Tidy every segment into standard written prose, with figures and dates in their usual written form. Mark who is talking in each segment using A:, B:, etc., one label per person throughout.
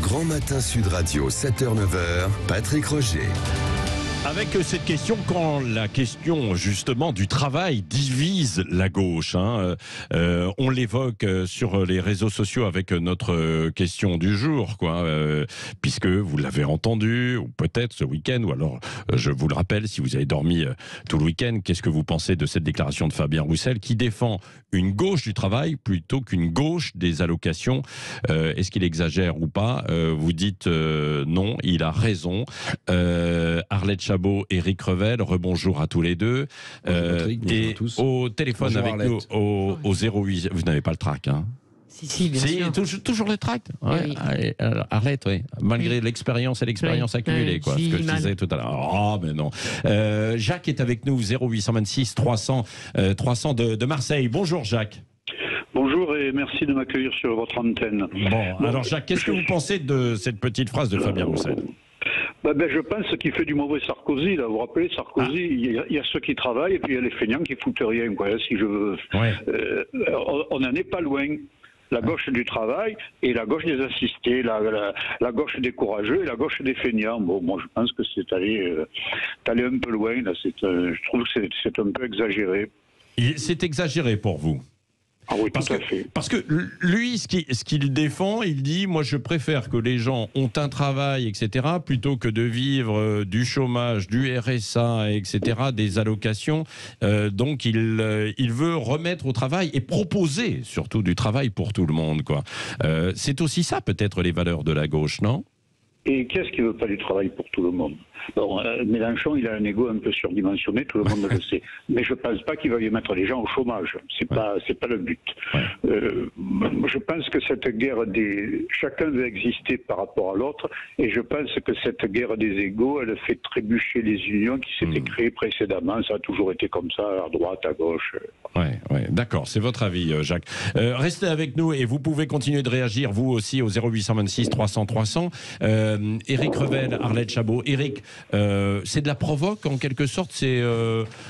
A: Grand Matin Sud Radio, 7h-9h, Patrick Roger.
B: Avec cette question, quand la question justement du travail divise la gauche, on l'évoque sur les réseaux sociaux avec notre question du jour, puisque vous l'avez entendu, ou peut-être ce week-end, ou alors je vous le rappelle, si vous avez dormi tout le week-end, qu'est-ce que vous pensez de cette déclaration de Fabien Roussel qui défend une gauche du travail plutôt qu'une gauche des allocations? Est-ce qu'il exagère ou pas? Vous dites non, il a raison. Arlette Chabot, Éric Revel, rebonjour à tous les deux.
C: Patrick,
B: et
C: à tous.
B: au téléphone
C: Bonjour
B: avec
C: Arlette.
B: nous, au 08, vous n'avez pas le trac, hein?
D: Si, bien sûr.
B: Toujours le tract. Ouais.
D: Oui.
B: Allez, alors, arrête, oui. Malgré l'expérience et l'expérience accumulée, ce que je disais tout à l'heure. Oh, mais non. Jacques est avec nous, 0826 300 de Marseille. Bonjour Jacques.
E: Bonjour et merci de m'accueillir sur votre antenne.
B: Bon, alors Jacques, qu'est-ce que vous pensez de cette petite phrase de Fabien Roussel?
E: Je pense qu'il fait du mauvais Sarkozy. Là. Vous vous rappelez, Sarkozy, il y a ceux qui travaillent et puis il y a les feignants qui foutent rien. Si je veux.
B: Ouais.
E: On n'en est pas loin. La gauche du travail et la gauche des assistés, la gauche des courageux et la gauche des feignants. Bon, moi je pense que c'est aller un peu loin. Là. Je trouve que c'est un peu exagéré.
B: C'est exagéré pour vous?
E: Ah oui, tout à fait.
B: Parce que lui, ce qu'il défend, il dit, moi je préfère que les gens ont un travail, etc., plutôt que de vivre du chômage, du RSA, etc., des allocations. Donc il veut remettre au travail et proposer surtout du travail pour tout le monde, c'est aussi ça peut-être les valeurs de la gauche, non?
E: Et qu'est-ce qui ne veut pas du travail pour tout le monde? Bon, Mélenchon, il a un ego un peu surdimensionné, tout le monde le sait. Mais je ne pense pas qu'il va y mettre les gens au chômage. C'est pas le but. Je pense que cette guerre chacun veut exister par rapport à l'autre, et je pense que cette guerre des égos, elle fait trébucher les unions qui s'étaient créées précédemment. Ça a toujours été comme ça, à droite, à gauche.
B: Ouais, d'accord, c'est votre avis, Jacques. Restez avec nous et vous pouvez continuer de réagir, vous aussi, au 0826 300 300. Éric Revel, Arlette Chabot. Éric, c'est de la provoque en quelque sorte, c'est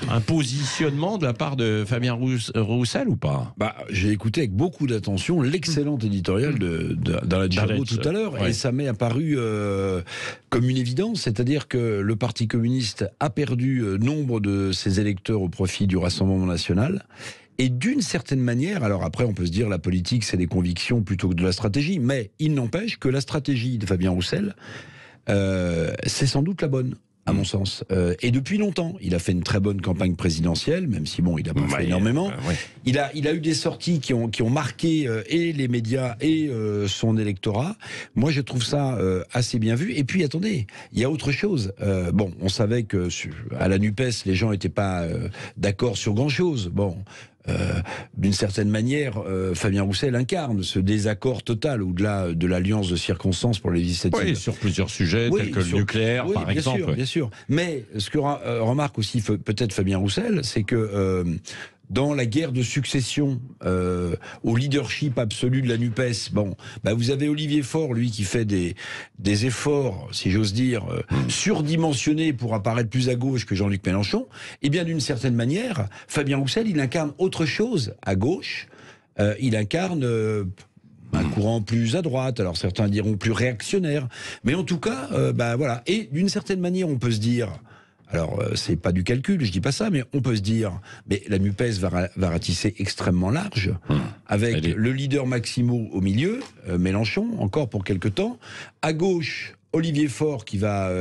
B: un positionnement de la part de Fabien Roussel ou pas?
C: J'ai écouté avec beaucoup d'attention l'excellent éditorial d'Arlette Chabot tout à l'heure, et ça m'est apparu comme une évidence, c'est-à-dire que le Parti communiste a perdu nombre de ses électeurs au profit du Rassemblement national. Et d'une certaine manière, alors après on peut se dire la politique c'est des convictions plutôt que de la stratégie, mais il n'empêche que la stratégie de Fabien Roussel, c'est sans doute la bonne, à mon sens. Et depuis longtemps, il a fait une très bonne campagne présidentielle, même si bon, il n'a pas fait énormément. Il a eu des sorties qui ont marqué et les médias et son électorat. Moi, je trouve ça assez bien vu. Et puis, attendez, il y a autre chose. On savait que à la NUPES, les gens n'étaient pas d'accord sur grand-chose. D'une certaine manière, Fabien Roussel incarne ce désaccord total au-delà de l'alliance de circonstances pour les législatives.
B: Oui, sur plusieurs sujets, tels que le nucléaire, par exemple.
C: Bien sûr. Mais ce que remarque aussi peut-être Fabien Roussel, c'est que dans la guerre de succession au leadership absolu de la NUPES, vous avez Olivier Faure, lui, qui fait des efforts, si j'ose dire, surdimensionnés pour apparaître plus à gauche que Jean-Luc Mélenchon. Et bien, d'une certaine manière, Fabien Roussel, il incarne autre chose à gauche. Il incarne un courant plus à droite, alors certains diront plus réactionnaire. Mais en tout cas, voilà. Et d'une certaine manière, on peut se dire... Alors, c'est pas du calcul, je dis pas ça, mais on peut se dire, mais la NUPES va ratisser extrêmement large, avec le leader Maximo au milieu, Mélenchon, encore pour quelque temps, à gauche, Olivier Faure qui va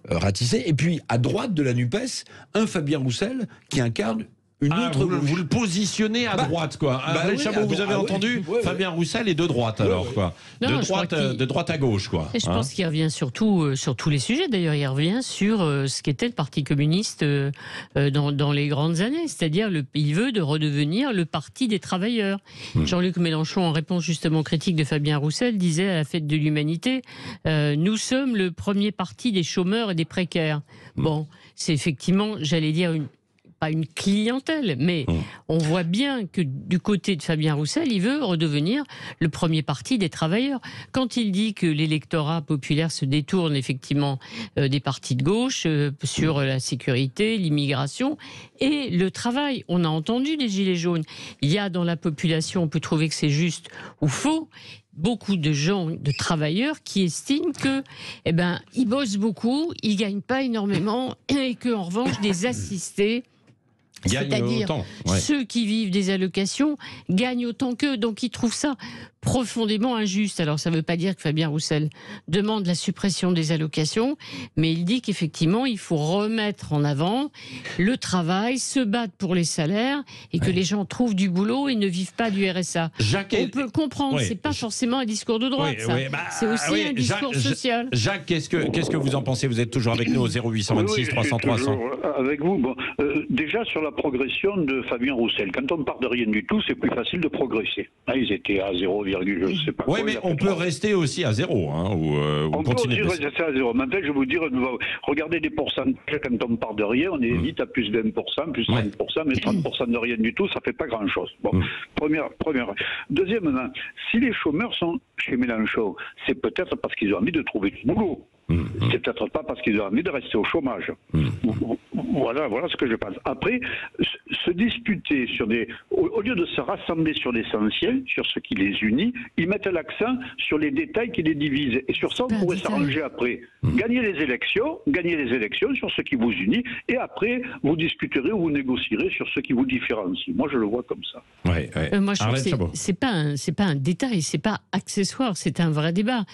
C: ratisser, et puis à droite de la NUPES, un Fabien Roussel qui incarne une autre gauche.
B: Vous le positionnez à droite, Chabot, vous avez entendu Fabien Roussel est de droite, alors, de droite à gauche,
D: Et je pense qu'il revient surtout sur tous les sujets. D'ailleurs, il revient sur ce qu'était le Parti communiste dans les grandes années. C'est-à-dire, il veut redevenir le parti des travailleurs. Jean-Luc Mélenchon, en réponse justement aux critiques de Fabien Roussel, disait à la Fête de l'Humanité, nous sommes le premier parti des chômeurs et des précaires. C'est effectivement, j'allais dire, pas une clientèle, mais on voit bien que du côté de Fabien Roussel, il veut redevenir le premier parti des travailleurs. Quand il dit que l'électorat populaire se détourne effectivement des partis de gauche sur la sécurité, l'immigration et le travail, on a entendu les Gilets jaunes. Il y a dans la population, on peut trouver que c'est juste ou faux, beaucoup de gens, de travailleurs qui estiment que, ils bossent beaucoup, ils gagnent pas énormément et que en revanche des assistés, c'est-à-dire ceux qui vivent des allocations, gagnent autant qu'eux. Donc ils trouvent ça profondément injuste. Alors ça ne veut pas dire que Fabien Roussel demande la suppression des allocations, mais il dit qu'effectivement il faut remettre en avant le travail, se battre pour les salaires et que les gens trouvent du boulot et ne vivent pas du RSA. On peut le comprendre, c'est pas forcément un discours de droite, c'est aussi un discours social.
B: Jacques, qu'est-ce que vous en pensez? Vous êtes toujours avec nous au 0826 300 300.
E: Avec vous. Bon, déjà sur la progression de Fabien Roussel, quand on part de rien du tout, c'est plus facile de progresser. Là, ils étaient à 0, je sais pas.
B: Oui, mais on peut rester aussi à 0,
E: on peut aussi rester à 0. Maintenant, je vais vous dire, regardez des pourcentages, quand on part de rien, on est vite à plus 20%, plus 30%, mais 30% de rien du tout, ça fait pas grand-chose. Bon, première. Deuxièmement, si les chômeurs sont chez Mélenchon, c'est peut-être parce qu'ils ont envie de trouver du boulot. C'est peut-être pas parce qu'ils ont envie de rester au chômage. Voilà ce que je pense. Après, se disputer sur au lieu de se rassembler sur l'essentiel, sur ce qui les unit, ils mettent l'accent sur les détails qui les divisent. Et sur ça, on pourrait s'arranger après. Gagner les élections sur ce qui vous unit, et après, vous discuterez ou vous négocierez sur ce qui vous différencie. Moi, je le vois comme ça.
D: Moi, je trouve que c'est pas un détail, c'est pas accessoire, c'est un vrai débat.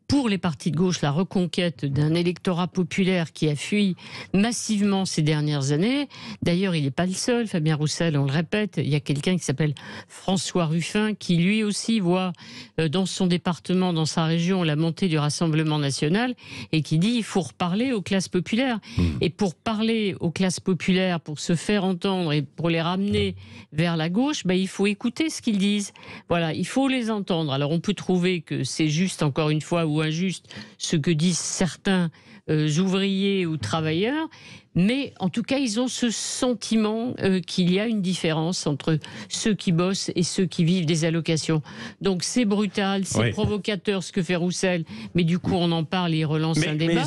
D: Pour les partis de gauche, la reconquête d'un électorat populaire qui a fui massivement ces dernières années. D'ailleurs, il n'est pas le seul, Fabien Roussel, on le répète. Il y a quelqu'un qui s'appelle François Ruffin, qui lui aussi voit dans son département, dans sa région, la montée du Rassemblement national et qui dit qu'il faut reparler aux classes populaires. Et pour parler aux classes populaires, pour se faire entendre et pour les ramener vers la gauche, il faut écouter ce qu'ils disent. Voilà, il faut les entendre. Alors on peut trouver que c'est juste, encore une fois, ou injuste ce que disent certains ouvriers ou travailleurs, mais en tout cas ils ont ce sentiment qu'il y a une différence entre ceux qui bossent et ceux qui vivent des allocations. Donc c'est brutal, c'est provocateur ce que fait Roussel, mais du coup on en parle et il relance un débat.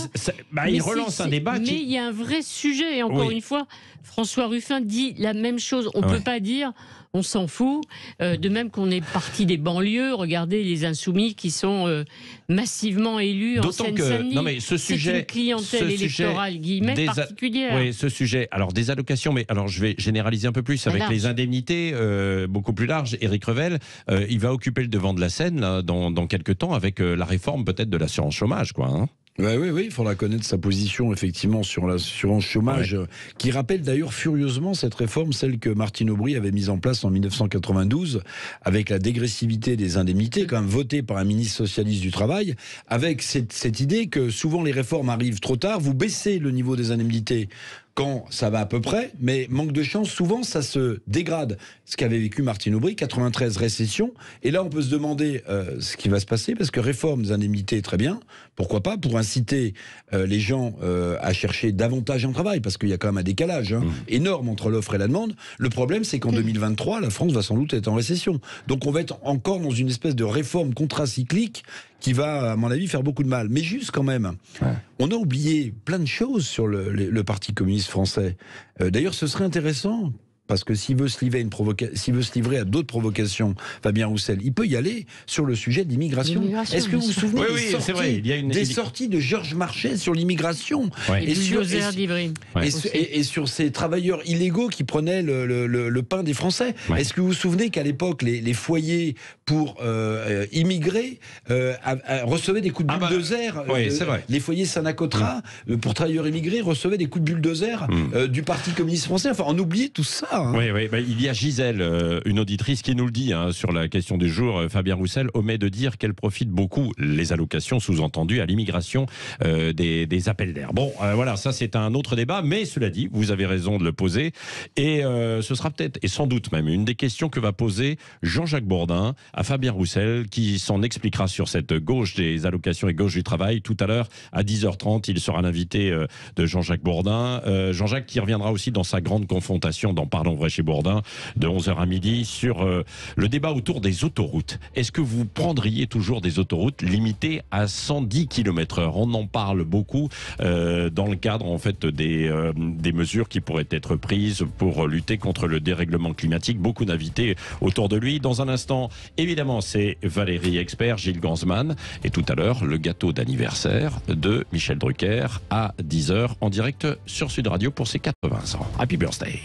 B: Il relance un débat
D: mais il y a un vrai sujet, et encore une fois, François Ruffin dit la même chose. On ne peut pas dire on s'en fout, de même qu'on est parti des banlieues. Regardez les Insoumis qui sont massivement élus en Seine-Saint-Denis. C'est une clientèle électorale particulière.
B: Oui, ce sujet, alors des allocations, mais alors je vais généraliser un peu plus avec les indemnités beaucoup plus larges. Éric Revel, il va occuper le devant de la scène là, dans quelques temps avec la réforme peut-être de l'assurance chômage, quoi.
C: Oui, il faudra connaître sa position effectivement sur l'assurance chômage, qui rappelle d'ailleurs furieusement cette réforme, celle que Martine Aubry avait mise en place en 1992, avec la dégressivité des indemnités, quand même votée par un ministre socialiste du travail, avec cette idée que souvent les réformes arrivent trop tard, vous baissez le niveau des indemnités quand ça va à peu près, mais manque de chance, souvent ça se dégrade. Ce qu'avait vécu Martine Aubry, 93 récession, et là on peut se demander ce qui va se passer, parce que réforme des indemnités, très bien, pourquoi pas, pour inciter les gens à chercher davantage un travail, parce qu'il y a quand même un décalage énorme entre l'offre et la demande. Le problème, c'est qu'en 2023, la France va sans doute être en récession. Donc on va être encore dans une espèce de réforme contracyclique qui va, à mon avis, faire beaucoup de mal. Mais juste quand même, on a oublié plein de choses sur le Parti communiste français. D'ailleurs, ce serait intéressant, parce que s'il veut se livrer à d'autres provocations, Fabien Roussel, il peut y aller sur le sujet de l'immigration. Est-ce que vous vous souvenez des sorties de Georges Marchais sur l'immigration
D: et
C: sur ces travailleurs illégaux qui prenaient le pain des Français? Est-ce que vous vous souvenez qu'à l'époque, les foyers pour immigrer recevaient des coups de bulldozer? Les foyers Sanacotra pour travailleurs immigrés recevaient des coups de bulldozer du Parti communiste français. Enfin, on oubliait tout ça.
B: Oui, il y a Gisèle, une auditrice, qui nous le dit sur la question du jour. Fabien Roussel omet de dire qu'elle profite beaucoup, les allocations sous-entendues, à l'immigration des appels d'air. Bon, voilà, ça c'est un autre débat, mais cela dit, vous avez raison de le poser. Et ce sera peut-être, et sans doute même, une des questions que va poser Jean-Jacques Bourdin à Fabien Roussel, qui s'en expliquera sur cette gauche des allocations et gauche du travail. Tout à l'heure, à 10h30, il sera l'invité de Jean-Jacques Bourdin. Jean-Jacques qui reviendra aussi dans sa grande confrontation dans Parlons Arlon-Vray chez Bourdin, de 11h à midi, sur le débat autour des autoroutes. Est-ce que vous prendriez toujours des autoroutes limitées à 110 km/h? On en parle beaucoup dans le cadre en fait des mesures qui pourraient être prises pour lutter contre le dérèglement climatique. Beaucoup d'invités autour de lui. Dans un instant, évidemment, c'est Valérie Expert, Gilles Gansman, et tout à l'heure, le gâteau d'anniversaire de Michel Drucker à 10h en direct sur Sud Radio pour ses 80 ans. Happy birthday!